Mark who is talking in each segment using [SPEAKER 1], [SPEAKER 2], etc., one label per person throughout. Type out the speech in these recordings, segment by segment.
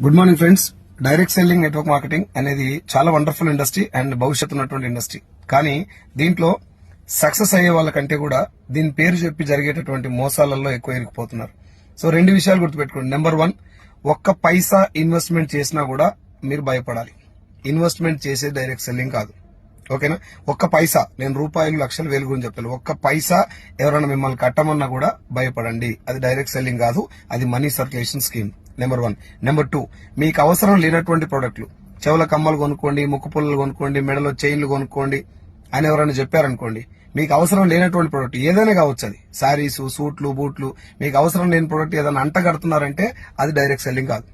[SPEAKER 1] Good morning friends. Direct selling network marketing అనేది చాలా wonderful industry and భవిష్యత్తు ఉన్నటువంటి ఇండస్ట్రీ. కానీ దీంట్లో సక్సెస్ అయ్యే వాళ్ళకంటే కూడా దీని పేరు చెప్పి జరిగేటటువంటి మోసాలలో ఎక్కువ ఇరుక్కుపోతున్నారు. సో రెండు విషయాలు గుర్తుపెట్టుకోండి. నెంబర్ 1, ఒక్క పైసా ఇన్వెస్ట్మెంట్ చేసినా కూడా మీరు భయపడాలి. ఇన్వెస్ట్మెంట్ చేసే డైరెక్ట్ సెల్లింగ్ కాదు. ఓకేనా? ఒక్క పైసా, నేను రూపాయలు లక్షలు వేలు గురించి చెప్తాను. ఒక్క పైసా ఎవరైనా మిమ్మల్ని కట్టమన్నా కూడా భయపడండి. అది డైరెక్ట్ సెల్లింగ్ కాదు, అది money circulation scheme. Number 1. Number 2, మీకు అవసరం లేనటువంటి ప్రొడక్ట్లు, చెవుల కమ్మలు కొనుక్కోండి, ముక్కు పుల్లలు కొనుక్కోండి, మెడలో చైన్లు కొనుక్కోండి అని ఎవరైనా చెప్పారనుకోండి, మీకు అవసరం లేనటువంటి ప్రొడక్ట్ ఏదైనా కావచ్చు, అది శారీస్, సూట్లు, బూట్లు, మీకు అవసరం లేని ప్రొడక్ట్ ఏదైనా అంట కడుతున్నారంటే అది డైరెక్ట్ సెల్లింగ్ కాదు.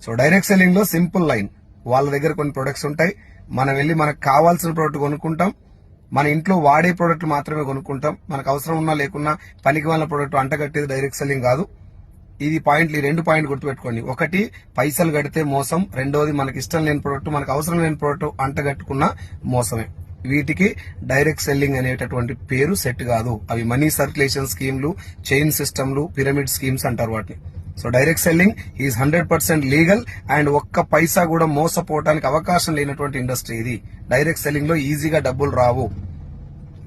[SPEAKER 1] సో డైరెక్ట్ సెల్లింగ్ లో సింపుల్ లైన్, వాళ్ళ దగ్గర కొన్ని ప్రొడక్ట్స్ ఉంటాయి, మనం వెళ్ళి మనకు కావాల్సిన ప్రొడక్ట్ కొనుక్కుంటాం, మన ఇంట్లో వాడే ప్రొడక్ట్ మాత్రమే కొనుక్కుంటాం. మనకు అవసరం ఉన్నా లేకున్నా పనికి వాళ్ళ ప్రొడక్ట్ అంటగట్టేది డైరెక్ట్ సెల్లింగ్ కాదు. ఇది పాయింట్లు, ఈ 2 పాయింట్ గుర్తుపెట్టుకోండి. ఒకటి, పైసలు కడితే మోసం. రెండోది, మనకి ఇష్టం లేని ప్రొడక్ట్, మనకు అవసరం లేని ప్రొడక్ట్ అంటగట్టుకున్న మోసమే. వీటికి డైరెక్ట్ సెల్లింగ్ అనేటటువంటి పేరు సెట్ కాదు. అవి మనీ సర్క్యులేషన్ స్కీమ్లు, చైన్ సిస్టమ్లు, పిరమిడ్ స్కీమ్స్ అంటారు వాటిని. So direct selling is 100% legal and ఒక్క పైసా కూడా మోసపోవడానికి అవకాశం లేనటువంటి ఇండస్ట్రీ ఇది. డైరెక్ట్ సెల్లింగ్ లో ఈజీగా డబ్బులు రావు.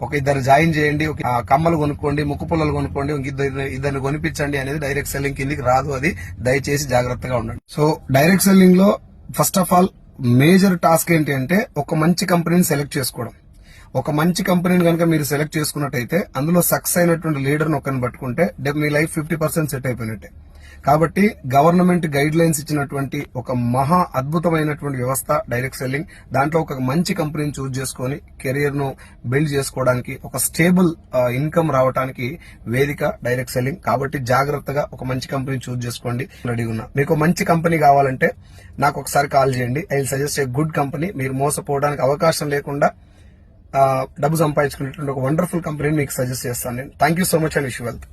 [SPEAKER 1] ఒక ఇద్దరు జాయిన్ చేయండి, ఒక కమ్మలు కొనుక్కోండి, ముక్కు పుల్లలు కొనుక్కోండి, ఇద్దరిని కొనిపించండి అనేది డైరెక్ట్ సెల్లింగ్ కిందికి రాదు. అది దయచేసి జాగ్రత్తగా ఉండండి. సో డైరెక్ట్ సెల్లింగ్ లో first of all major task ఏంటి అంటే ఒక మంచి కంపెనీని సెలెక్ట్ చేసుకోవడం. ఒక మంచి కంపెనీని కనుక మీరు సెలెక్ట్ చేసుకున్నట్టయితే అందులో సక్సెస్ అయినటువంటి లీడర్ని ఒకరిని పట్టుకుంటే మీ లైఫ్ 50% సెట్ అయిపోయినట్టే. కాబట్టి గవర్నమెంట్ గైడ్ లైన్స్ ఇచ్చినటువంటి ఒక మహా అద్భుతమైనటువంటి వ్యవస్థ డైరెక్ట్ సెల్లింగ్. దాంట్లో ఒక మంచి కంపెనీని చూస్ చేసుకుని కెరియర్ ను బిల్డ్ చేసుకోవడానికి, ఒక స్టేబుల్ ఇన్కమ్ రావడానికి వేదిక డైరెక్ట్ సెల్లింగ్. కాబట్టి జాగ్రత్తగా ఒక మంచి కంపెనీని చూస్ చేసుకోండి. రెడీగా ఉన్నా. మీకు మంచి కంపెనీ కావాలంటే నాకు ఒకసారి కాల్ చేయండి. I will suggest a good company. మీరు మోసపోవడానికి అవకాశం లేకుండా డబ్బు సంపాదించుకునేటువంటి ఒక వండర్ఫుల్ కంపెనీని మీకు సజెస్ట్ చేస్తాను నేను. Thank you so much and wish you wealth.